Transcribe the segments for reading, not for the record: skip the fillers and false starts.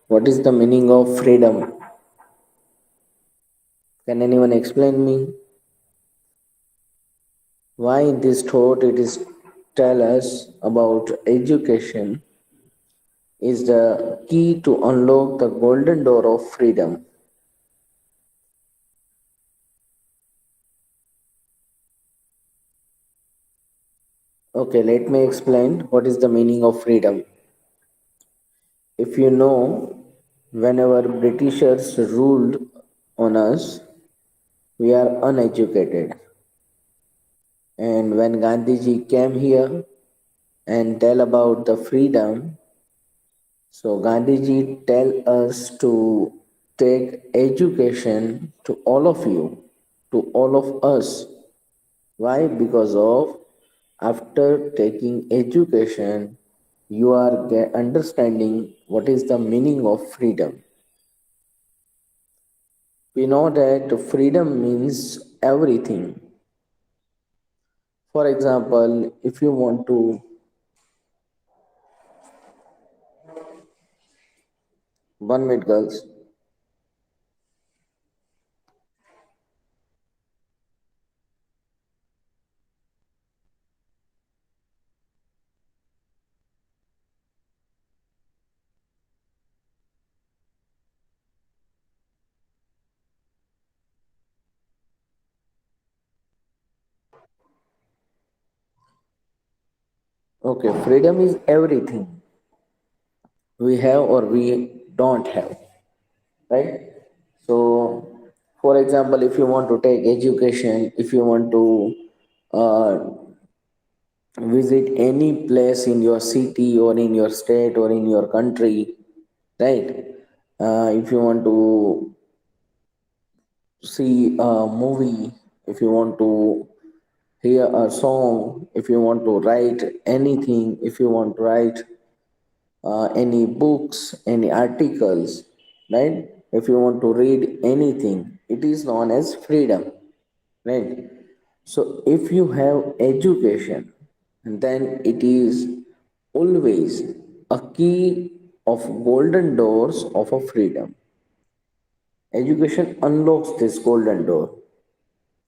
What is the meaning of freedom? Can anyone explain me why in this thought it is tell us about education is the key to unlock the golden door of freedom? Okay, let me explain what is the meaning of freedom. If you know, whenever Britishers ruled on us, we are uneducated. And when Gandhiji came here and tell about the freedom, so Gandhiji tell us to take education to all of you, to all of us. Why? Because of after taking education, you are understanding what is the meaning of freedom. We know that freedom means everything. For example, if you want to, one minute, girls. Okay, freedom is everything we have or we don't have, right? So, for example, if you want to take education, if you want to uh, visit any place in your city or in your state or in your country, right? If you want to see a movie, if you want to hear a song, if you want to write anything, if you want to write any books, any articles, right? If you want to read anything, it is known as freedom, right? So, if you have education, then it is always a key of golden doors of a freedom. Education unlocks this golden door,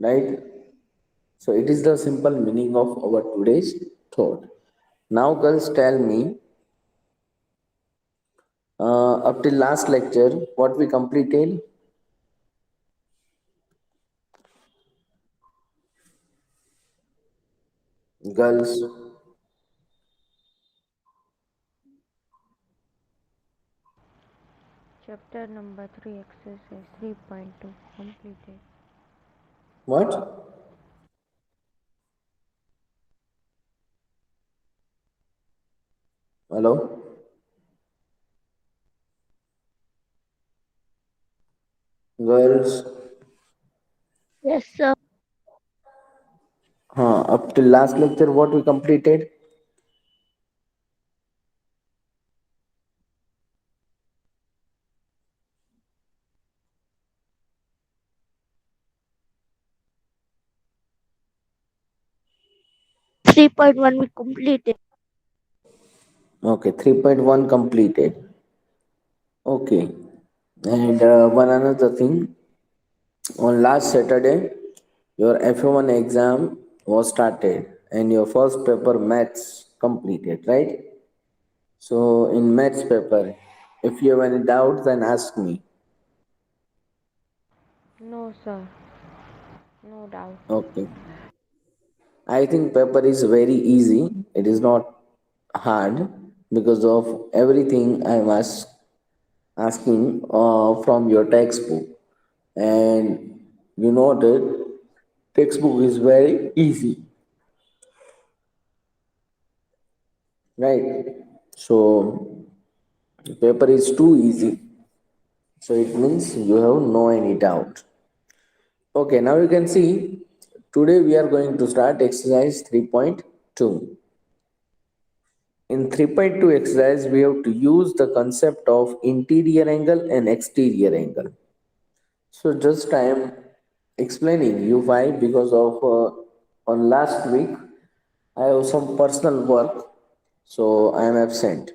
right? So, it is the simple meaning of our today's thought. Now, girls, tell me up till last lecture what we completed. Girls, Chapter number 3, exercise 3.2 completed. what? Hello? Girls, Yes, sir. up till last lecture what we completed? 3.1 we completed. Okay, 3.1 completed. Okay. And one another thing, on last Saturday, your FA1 exam was started and your first paper maths completed, right? So in maths paper, if you have any doubts, then ask me. No, sir. No doubt. Okay. I think paper is very easy. It is not hard because of everything I am asking from your textbook. And you know that textbook is very easy, right? So paper is too easy. So it means you have no any doubt. Okay, now you can see today we are going to start exercise 3.2. In 3.2 exercise, we have to use the concept of interior angle and exterior angle. So just I am explaining you why because of on last week I have some personal work, so I am absent.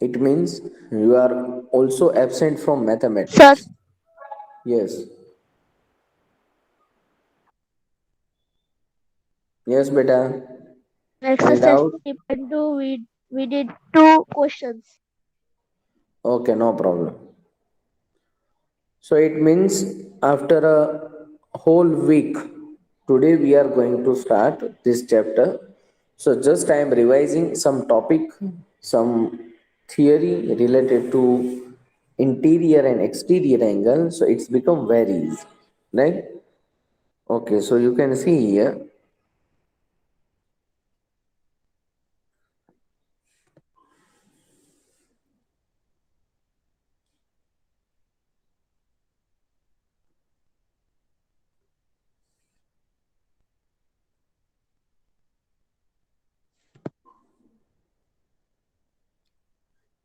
It means you are also absent from Sir, mathematics. Yes. Yes, beta. in Any exercise doubt? 3.2, we did two questions. Okay, no problem. So it means after a whole week, today we are going to start this chapter. So just I am revising some topic, some theory related to interior and exterior angle. So it's become very easy, right? Okay, so you can see here.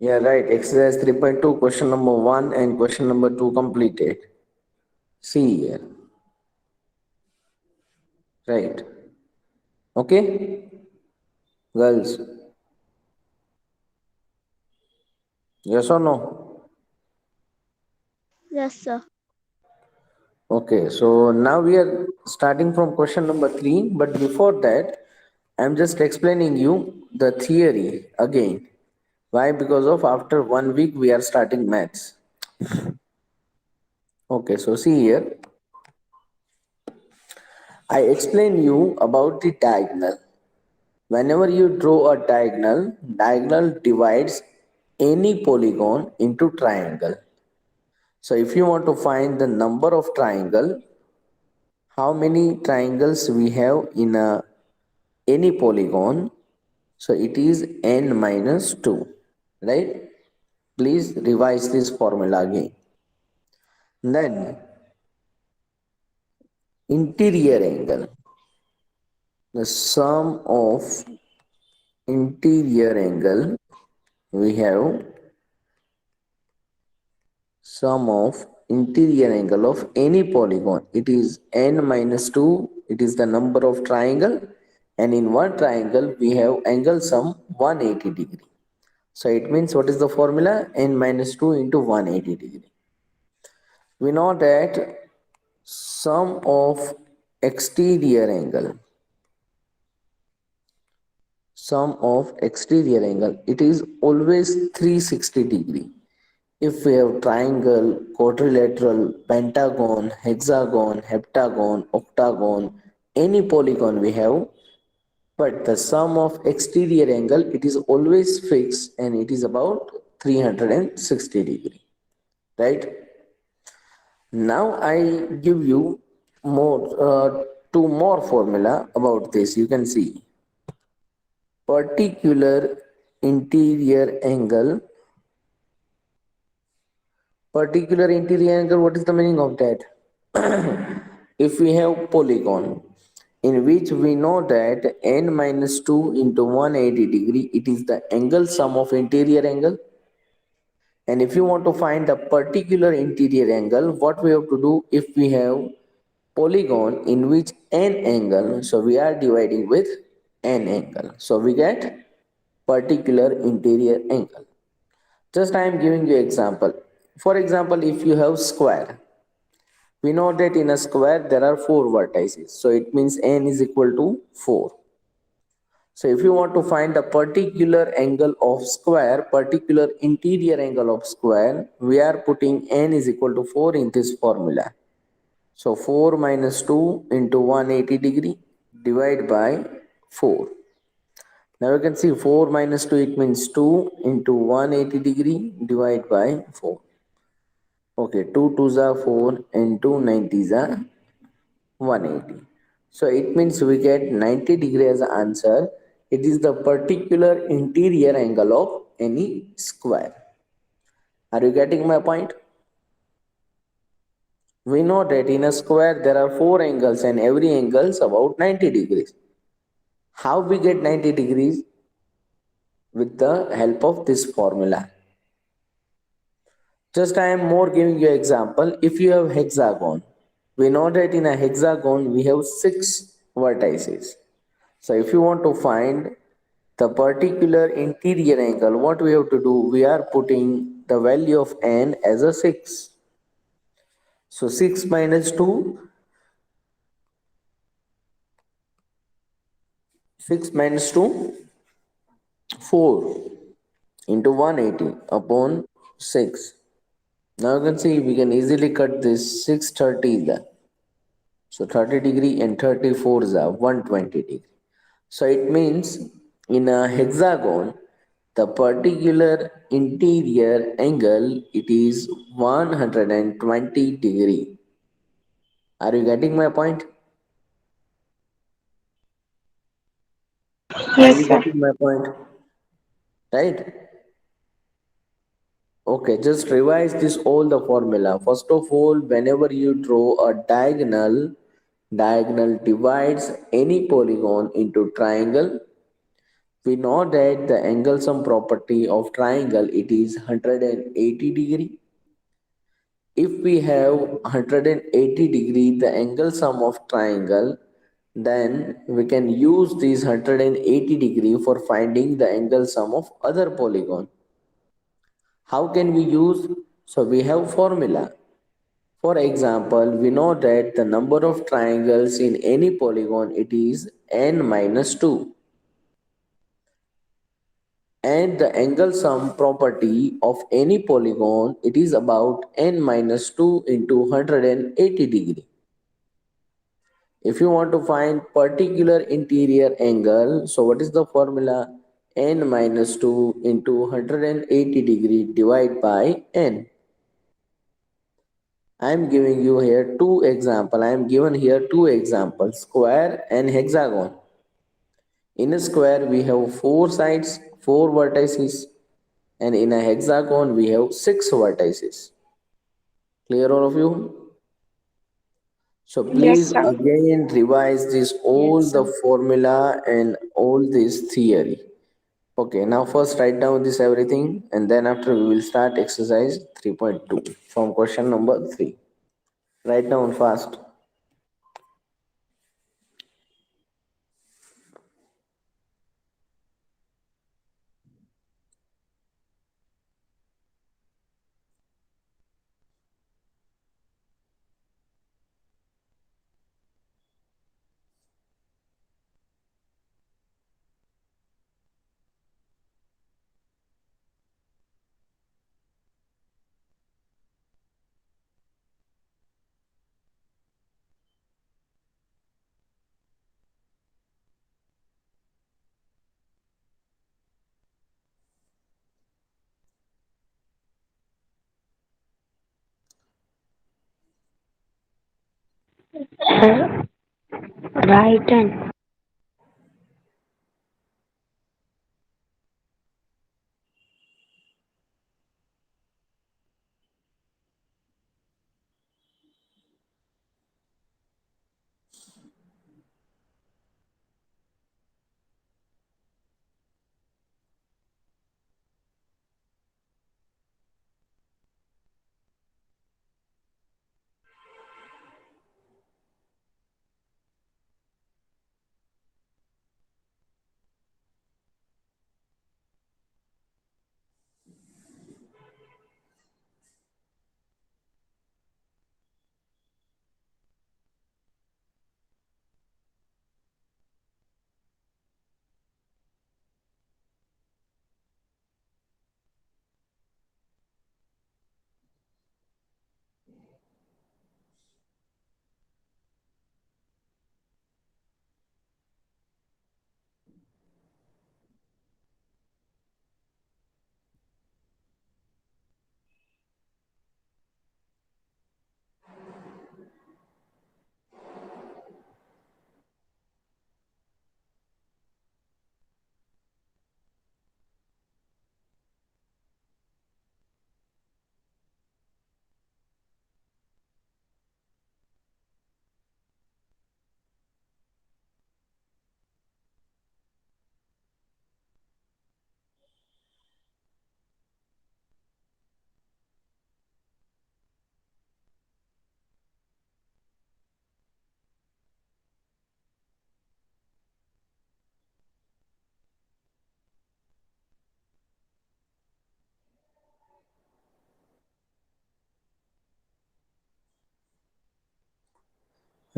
Yeah, right. Exercise 3.2, question number 1 and question number 2 completed. See here. Right. Okay, girls. Yes or no? Yes, sir. Okay, so now we are starting from question number 3, but before that, I'm just explaining you the theory again. Why? Because of after 1 week we are starting maths. Okay, so see here, I explain you about the diagonal. Whenever you draw a diagonal, diagonal divides any polygon into triangle. So if you want to find the number of triangle, how many triangles we have in a any polygon, so it is n minus 2, right? Please revise this formula again. Then interior angle, the sum of interior angle, we have sum of interior angle of any polygon, it is n minus 2, it is the number of triangle, and in one triangle we have angle sum 180 degree. So it means what is the formula? N minus 2 into 180 degree. We know that sum of exterior angle, sum of exterior angle, it is always 360 degree. If we have triangle, quadrilateral, pentagon, hexagon, heptagon, octagon, any polygon we have, but the sum of exterior angle, it is always fixed and it is about 360 degree, right? Now I give you more two more formula about this. You can see particular interior angle. Particular interior angle, what is the meaning of that? If we have polygon in which we know that n minus 2 into 180 degree, it is the angle sum of interior angle. And if you want to find the particular interior angle, what we have to do? If we have polygon in which n angle, so we are dividing with n angle, so we get particular interior angle. Just I am giving you example. For example, if you have square, we know that in a square there are 4 vertices, so it means n is equal to 4. So if you want to find the particular angle of square, particular interior angle of square, we are putting n is equal to 4 in this formula. So 4 minus 2 into 180 degree divide by 4. Now you can see 4 minus 2, it means 2 into 180 degree divide by 4. Okay, 2 2s are 4 and 2 90s are 180. So it means we get 90 degree as an answer. It is the particular interior angle of any square. Are you getting my point? We know that in a square there are 4 angles and every angle is about 90 degrees. How we get 90 degrees? With the help of this formula. Just I am more giving you example. If you have hexagon, we know that in a hexagon we have 6 vertices. So if you want to find the particular interior angle, what we have to do, we are putting the value of n as a 6. So 6 minus 2, 6 minus 2, 4 into 180 upon 6. Now you can see we can easily cut this 630 there. So 30 degree and 34 is 120 degree. So it means in a hexagon, the particular interior angle it is 120 degree. Are you getting my point? Are Yes, you sir. getting my point? Right? Okay, just revise this all the formula. First of all, whenever you draw a diagonal, diagonal divides any polygon into triangle. We know that the angle sum property of triangle it is 180 degree. If we have 180 degree the angle sum of triangle, then we can use this 180 degree for finding the angle sum of other polygon. How can we use? So we have formula. For example, we know that the number of triangles in any polygon it is n minus 2, and the angle sum property of any polygon it is about n minus 2 into 180 degree. If you want to find particular interior angle, so what is the formula? N minus 2 into 180 degree divided by n. I am giving you here two example. I am given here two examples, square and hexagon. In a square we have four sides, four vertices, and in a hexagon we have six vertices. Clear all of you? So Yes, please sir. again revise this all Yes, the sir. formula and all this theory. Okay, now first write down this everything and then after we will start exercise 3.2 from question number 3. Write down fast. Right and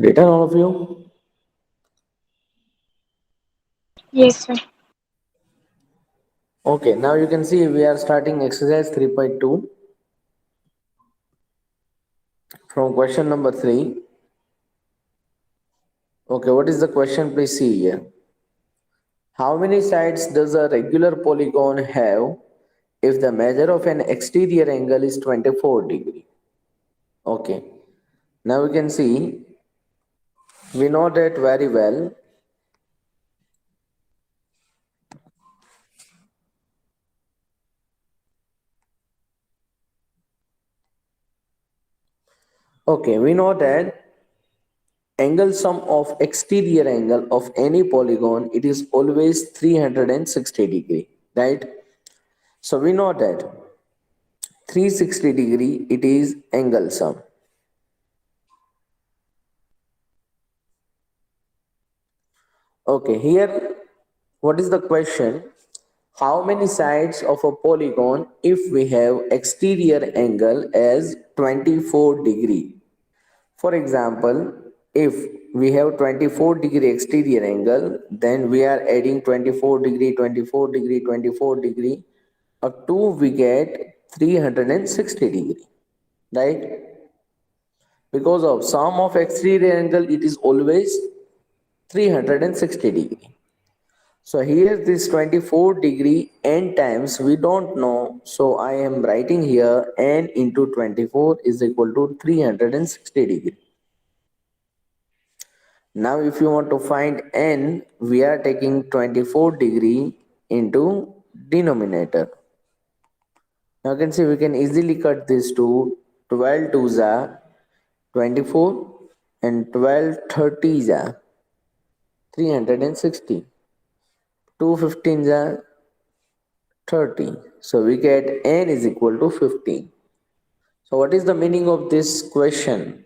Written all of you? Yes, sir. Okay, now you can see we are starting exercise 3.2 from question number 3. Okay, what is the question? Please see here. How many sides does a regular polygon have if the measure of an exterior angle is 24 degree? Okay, now we can see we know that very well. Okay, we know that angle sum of exterior angle of any polygon, it is always 360 degree, right? So we know that 360 degree it is angle sum. Okay, here what is the question? How many sides of a polygon if we have exterior angle as 24 degree? For example, if we have 24 degree exterior angle, then we are adding 24 degree, 24 degree, 24 degree. Up to we get 360 degree, right? Because of sum of exterior angle, it is always 360 degree. So here this 24 degree n times we don't know. So I am writing here n into 24 is equal to 360 degree. Now if you want to find n, we are taking 24 degree into denominator. Now you can see we can easily cut this to 12 twos are 24 and 12 30s are 360. 2 15s are 30. So we get n is equal to 15. So what is the meaning of this question?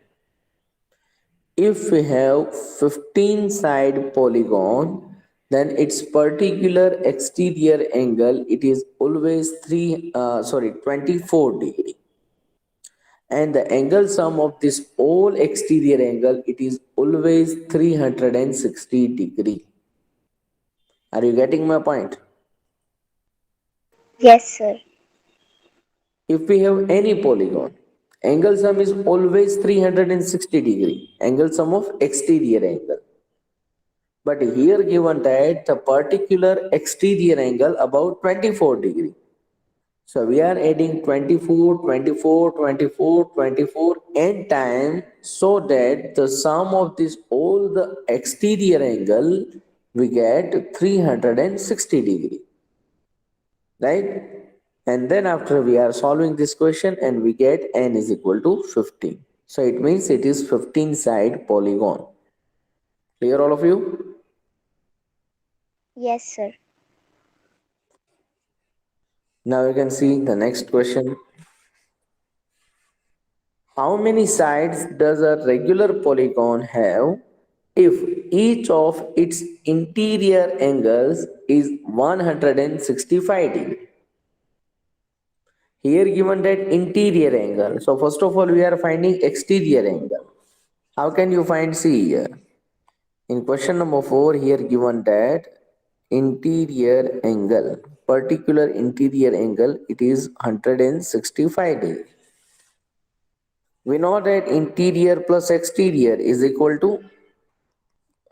If we have 15 side polygon, then its particular exterior angle it is always 24 degree, and the angle sum of this whole exterior angle it is always 360 degree. Are you getting my point? Yes, sir. If we have any polygon, angle sum is always 360 degree, angle sum of exterior angle. But here given that the particular exterior angle about 24 degree. So we are adding 24, 24, 24, 24 n time so that the sum of this all the exterior angle we get 360 degree, right? And then after we are solving this question and we get n is equal to 15. So it means it is 15 side polygon. Clear all of you? Yes, sir. Now you can see the next question. How many sides does a regular polygon have if each of its interior angles is 165 degree? Here given that interior angle. So first of all we are finding exterior angle. How can you find? See here. In question number 4 here given that interior angle, particular interior angle it is 165 degree. We know that interior plus exterior is equal to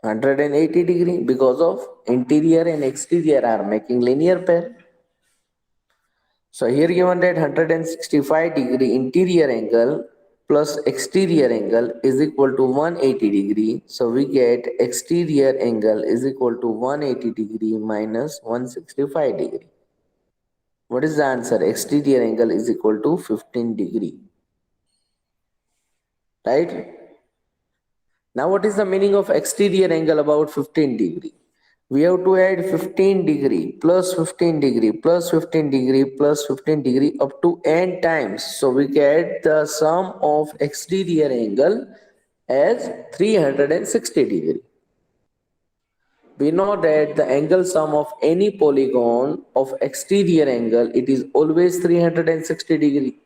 180 degree because of interior and exterior are making linear pair. So here given that 165 degree interior angle plus exterior angle is equal to 180 degree. So we get exterior angle is equal to 180 degree minus 165 degree. What is the answer? Exterior angle is equal to 15 degree. Right? Now what is the meaning of exterior angle about 15 degree? We have to add 15 degree plus 15 degree plus 15 degree plus 15 degree up to n times. So we get the sum of exterior angle as 360 degree. We know that the angle sum of any polygon of exterior angle it is always 360 degree.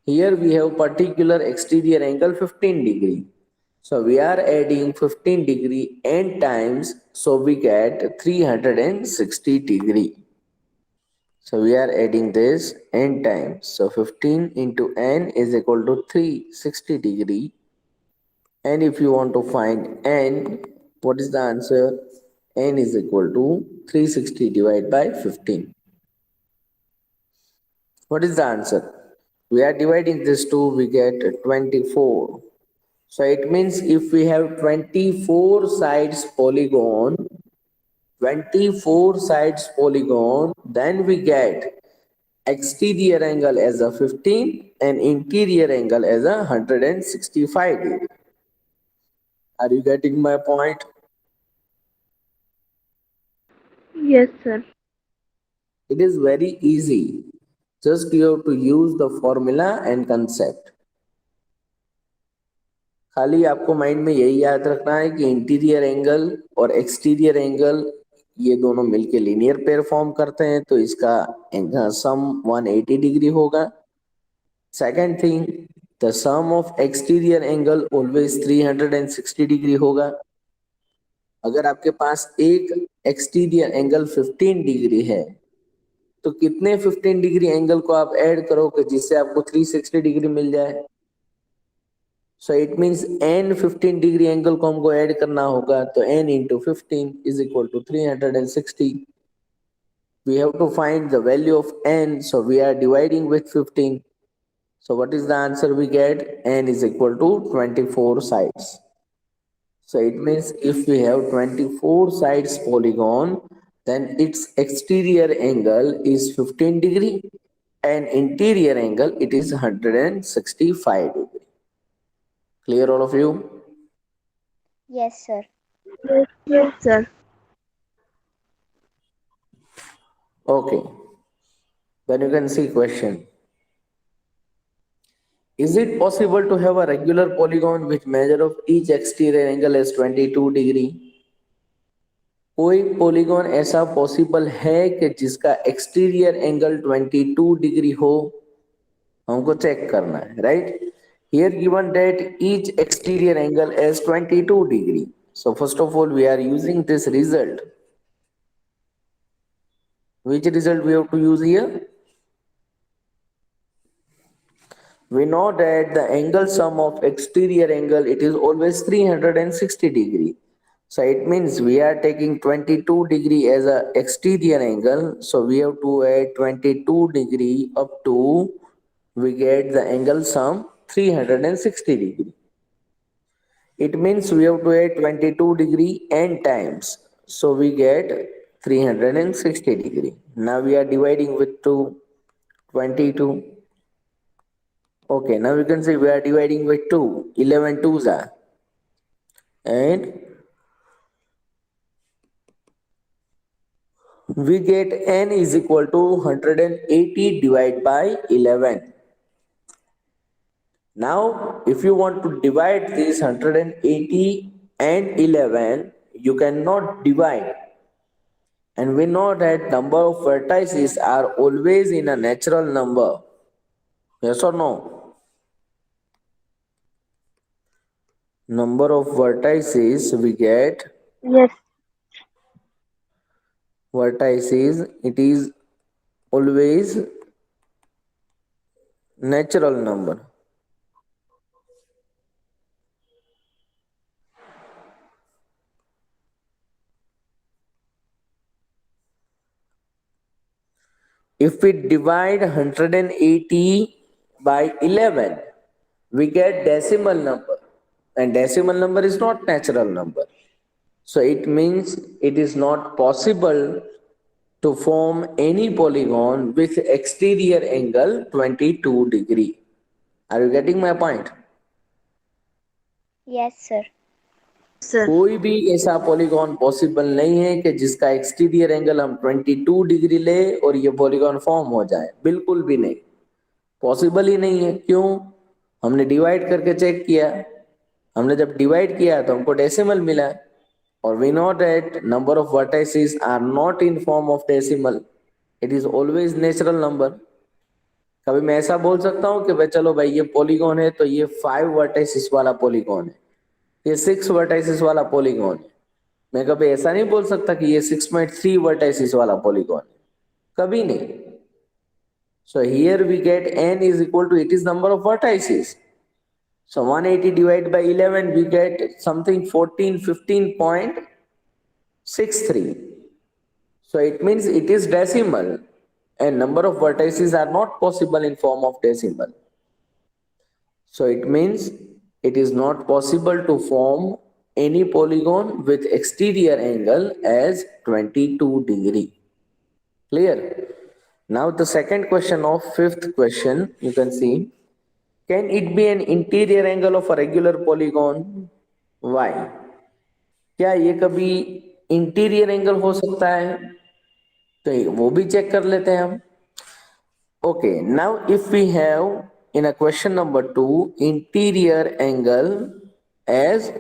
Here we have particular exterior angle 15 degree. So we are adding 15 degree n times, so we get 360 degree. So we are adding this n times. So 15 into n is equal to 360 degree. And if you want to find n, what is the answer? N is equal to 360 divided by 15. What is the answer? We are dividing this two, we get 24. So it means if we have 24 sides polygon, then we get exterior angle as a 15 and interior angle as a 165 degree. Are you getting my point? Yes, sir. It is very easy. Just you have to use the formula and concept. खाली आपको mind में यही याद रखना है कि interior angle और exterior angle ये दोनों मिलके लीनियर पेयर फॉर्म करते हैं, तो इसका सम 180 डिग्री होगा. Second thing, the sum of exterior angle always 360 degree होगा. अगर आपके पास एक एक्सटीरियर एंगल 15 डिग्री है, तो कितने 15 डिग्री एंगल को आप ऐड करोगे जिससे आपको 360 डिग्री मिल जाए? So it means n 15 degree angle को हमको ऐड करना होगा, तो n into 15 is equal to 360. We have to find the value of n, so we are dividing with 15. So what is the answer we get? N is equal to 24 sides. So it means if we have 24 sides polygon, then its exterior angle is 15 degree and interior angle it is 165 degree. Clear all of you? Yes, sir. Yes, sir. Okay. Then you can see question. Is it possible to have a regular polygon which measure of each exterior angle as 22 degree? कोई polygon ऐसा possible है कि जिसका exterior angle 22 degree हो? हमको check करना है, right? Here given that each exterior angle is 22 degree. So first of all we are using this result. Which result we have to use here? We know that the angle sum of exterior angle it is always 360 degree. So it means we are taking 22 degree as a exterior angle. So we have to add 22 degree up to we get the angle sum 360 degree. It means we have to add 22 degree n times. So we get 360 degree. Now we are dividing with 22. Okay, now we can say we are dividing with 2. 11 twos are. And we get n is equal to 180 divided by 11. Now, if you want to divide this 180 and 11, you cannot divide. And we know that number of vertices are always in a natural number. Yes or no? Number of vertices we get. Yes. Vertices, it is always natural number. If we divide 180 by 11, we get decimal number. And decimal number is not natural number. So it means it is not possible to form any polygon with exterior angle 22 degree. Are you getting my point? Yes, sir. Sir. कोई भी ऐसा polygon possible नहीं है कि जिसका exterior angle हम 22 degree ले और ये पॉलीगॉन फॉर्म हो जाए. बिल्कुल भी नहीं, पॉसिबल ही नहीं है. क्यों? हमने डिवाइड करके चेक किया. हमने जब डिवाइड किया तो हमको डेसिमल मिला. और we know that number of vertices are not in form of decimal, it is always natural number. कभी मैं ऐसा बोल सकता हूँ कि भाई चलो भाई ये पॉलीगॉन है तो ये 5 वर्टिसेस वाला पॉलीगॉन है, ये 6 वर्टाइसिस वाला पॉलीगॉन है। मैं कभी ऐसा नहीं बोल सकता कि ये 6.3 वर्टाइसिस वाला पॉलीगॉन है, कभी नहीं। So here we get n is equal to, it is number of vertices. So 180 divided by 11, we get something 14, 15.63. So it means it is decimal, and number of vertices are not possible in form of decimal. So it means it is not possible to form any polygon with exterior angle as 22 degree. Clear? Now the second question of fifth question, you can see, can it be an interior angle of a regular polygon? Why? क्या ये कभी interior angle हो सकता है? तो वो भी check कर लेते हैं हम। Okay, now if we have in a question number 2 interior angle as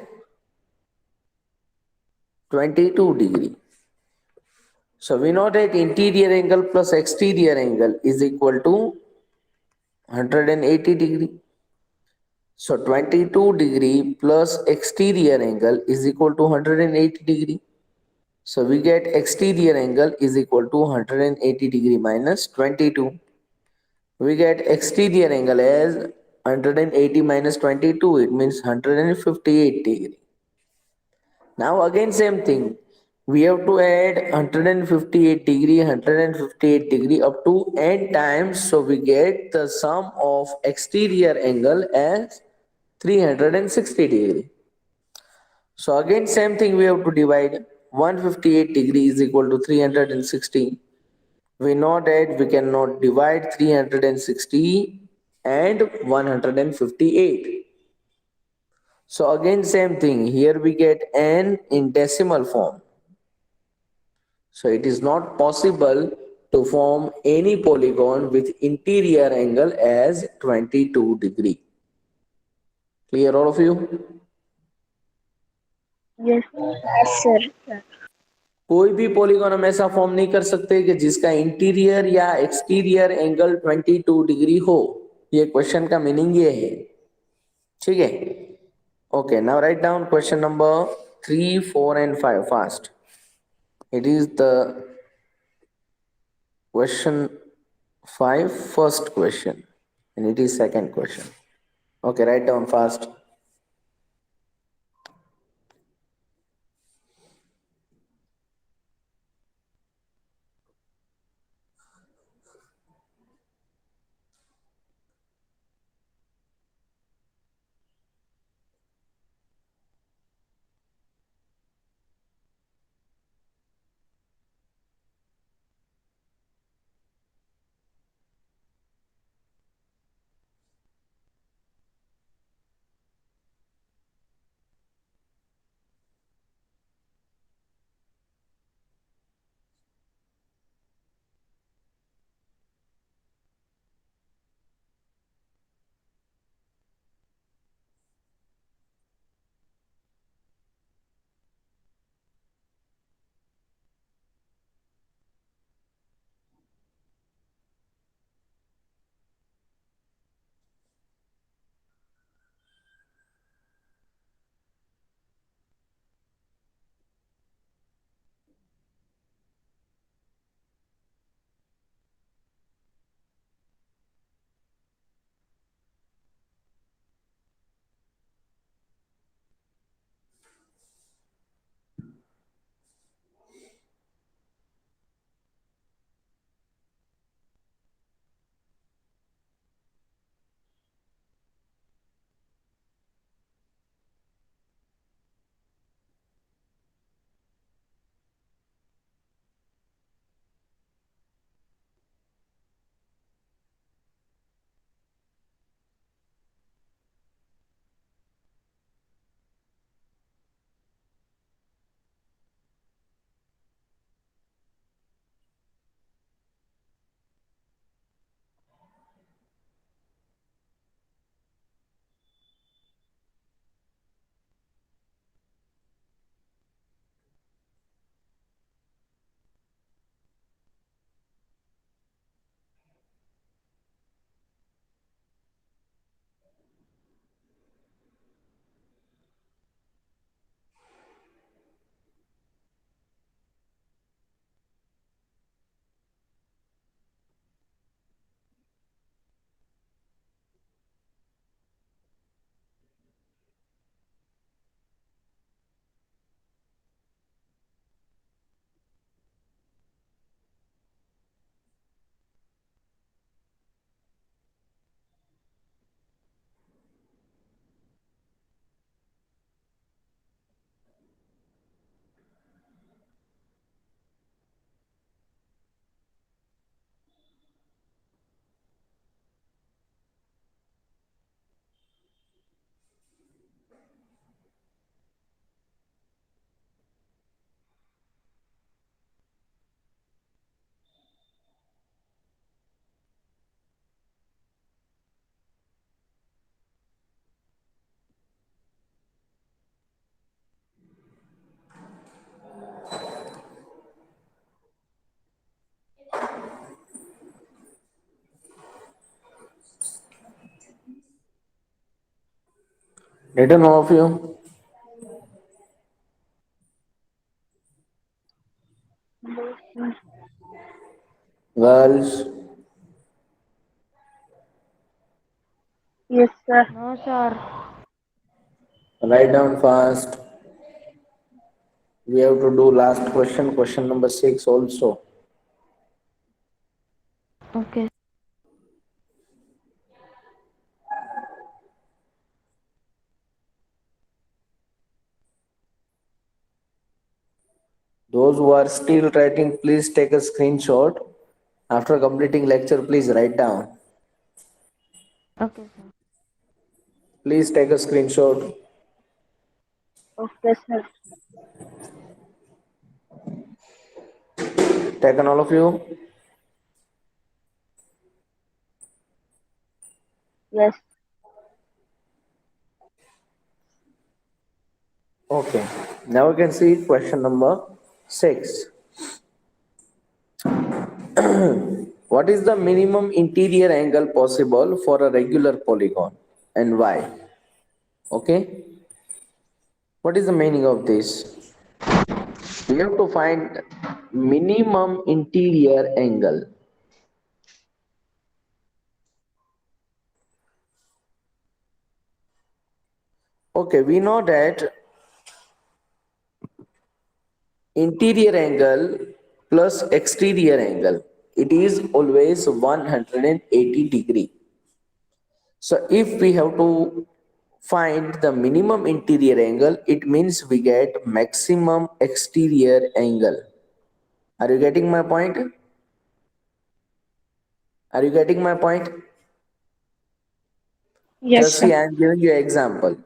22 degree. So we know that interior angle plus exterior angle is equal to 180 degree. So 22 degree plus exterior angle is equal to 180 degree. So we get exterior angle is equal to 180 degree minus 22. We get exterior angle as 180 minus 22, it means 158 degree. Now again same thing, we have to add 158 degree, 158 degree up to n times, so we get the sum of exterior angle as 360 degree. So again same thing, we have to divide 158 degree is equal to 360. We know that we cannot divide 360 and 158. So again same thing, here we get n in decimal form. So it is not possible to form any polygon with interior angle as 22 degree. Clear all of you? Yes, yes, sir. कोई भी polygon हम ऐसा form नहीं कर सकते कि जिसका interior या एक्सटीरियर एंगल 22 डिग्री हो। ये क्वेश्चन का मीनिंग ये है, ठीक है। Okay, now write down question number 3, 4 and 5 fast. It is the question 5 first question and it is second question. Okay, write down fast. Written all of you? Girls, Yes, sir. No, sir. write down fast. We have to do last question, question number 6 also. Okay. Those who are still writing, please take a screenshot. After completing lecture, please write down. Okay, sir. Please take a screenshot. Okay, sir. Taken all of you? Yes. Okay. Now we can see question number 6. What is the minimum interior angle possible for a regular polygon and why? Okay. What is the meaning of this? We have to find minimum interior angle. Okay, we know that interior angle plus exterior angle, it is always 180 degree. So if we have to find the minimum interior angle, it means we get maximum exterior angle. Are you getting my point? Are you getting my point? Yes, Just sir. see, I am giving you example.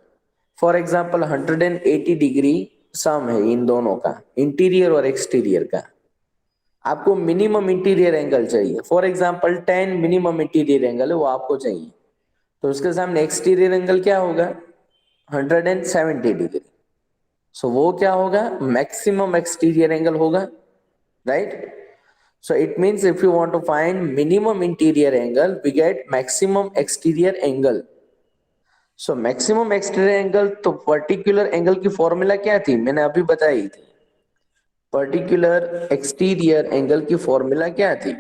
For example, 180 degree सम है इन दोनों का, interior और exterior का. आपको minimum interior angle चाहिए. For example 10 minimum interior angle है, वो आपको चाहिए. तो उसके सामने एक्सटीरियर एंगल क्या होगा? 170 डिग्री. सो वो क्या होगा? मैक्सिमम एक्सटीरियर एंगल होगा, right? So it means if you want to find minimum interior angle, we get maximum exterior angle. So maximum exterior angle, तो particular angle की फॉर्मूला क्या थी? मैंने अभी बताई थी. पर्टिकुलर एक्सटीरियर एंगल की फॉर्मूला क्या थी?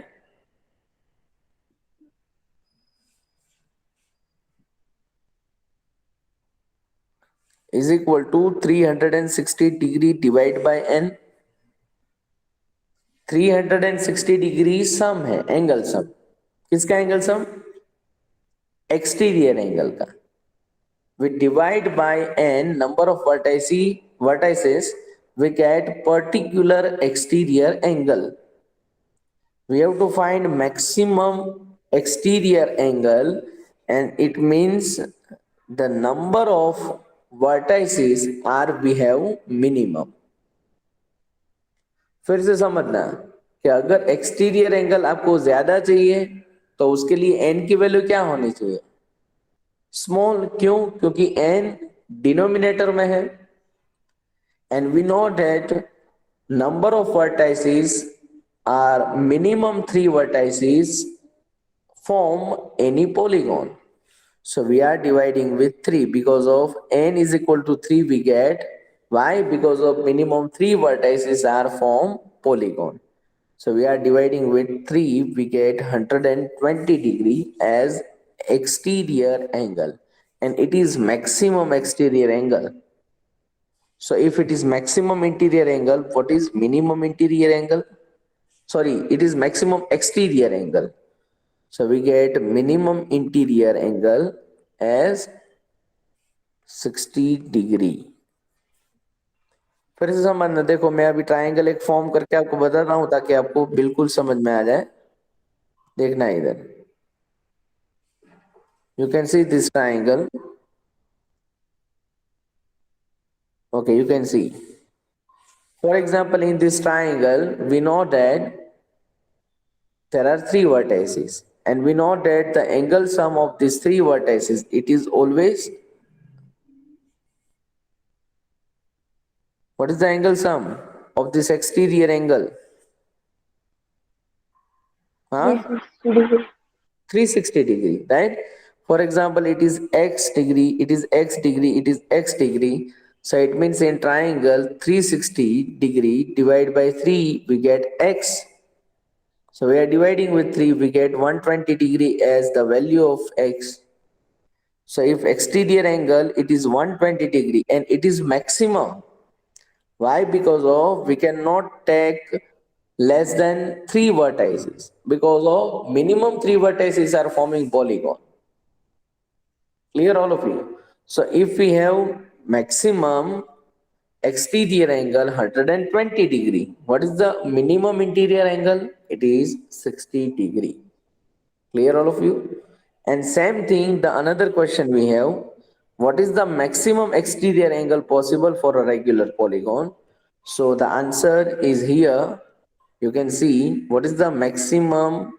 Is equal to 360 degree divided by n. 360 degree सम है, एंगल सम. किसका एंगल सम? एक्सटीरियर एंगल का. We divide by n number of vertices, we get particular exterior angle. We have to find maximum exterior angle, and it means the number of vertices are we have minimum. फिर से समझना कि अगर exterior angle आपको ज्यादा चाहिए तो उसके लिए एन की वैल्यू क्या होनी चाहिए? स्मॉल. क्यों? क्योंकि एन डिनोमिनेटर में है, and we know that number of vertices are minimum 3 vertices form any polygon. So we are dividing with 3 because of n is equal to 3 we get. Why? Because of minimum 3 vertices are form polygon. So we are dividing with 3, we get 120 degree as exterior angle, and it is maximum exterior angle. So if it is maximum interior angle, what is minimum interior angle? Sorry, it is maximum exterior angle. So we get minimum interior angle as 60 degree. फिर से समझना. देखो मैं अभी triangle एक form करके आपको बता रहा हूं ताकि आपको बिल्कुल समझ में आ जाए. देखना इधर. You can see this triangle. Okay, you can see. For example, in this triangle, we know that there are 3 vertices, and we know that the angle sum of these 3 vertices, it is always, what is the angle sum of this exterior angle? Huh? 360 degree. 360 degree, right? For example, it is x degree, it is x degree, it is x degree. So it means in triangle 360 degree divided by 3, we get x. So we are dividing with 3, we get 120 degree as the value of x. So if exterior angle, it is 120 degree and it is maximum. Why? Because of we cannot take less than 3 vertices. Because of minimum 3 vertices are forming polygon. Clear all of you? So if we have maximum exterior angle 120 degree, what is the minimum interior angle? It is 60 degree. Clear all of you? And same thing, the another question we have, what is the maximum exterior angle possible for a regular polygon? So the answer is here. You can see what is the maximum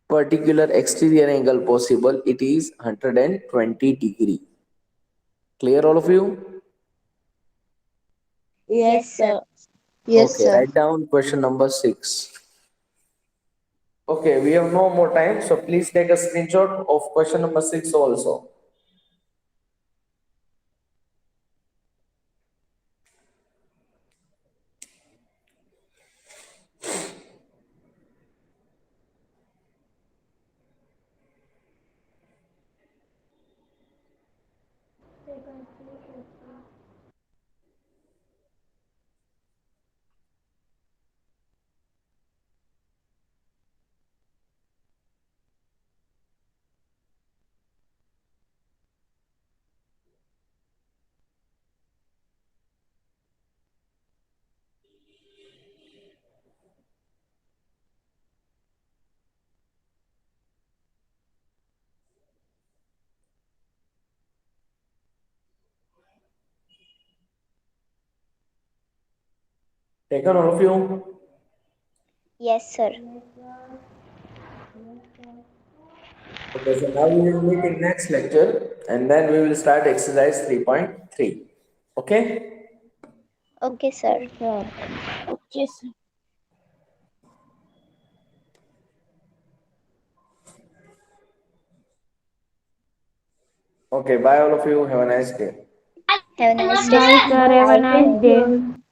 particular exterior angle possible. It is 120 degree. Clear all of you? Yes, sir. Yes, Okay, sir. write down question number 6. Okay, we have no more time, so please take a screenshot of question number 6 also. Taken all of you? Yes, sir. Okay, so now we will meet in next lecture and then we will start exercise 3.3. Okay? Okay, sir. Yes, sir. Okay, sir. Okay, bye all of you. Have a nice day. Have a nice day, Bye, sir. sir. Have a Bye. nice day.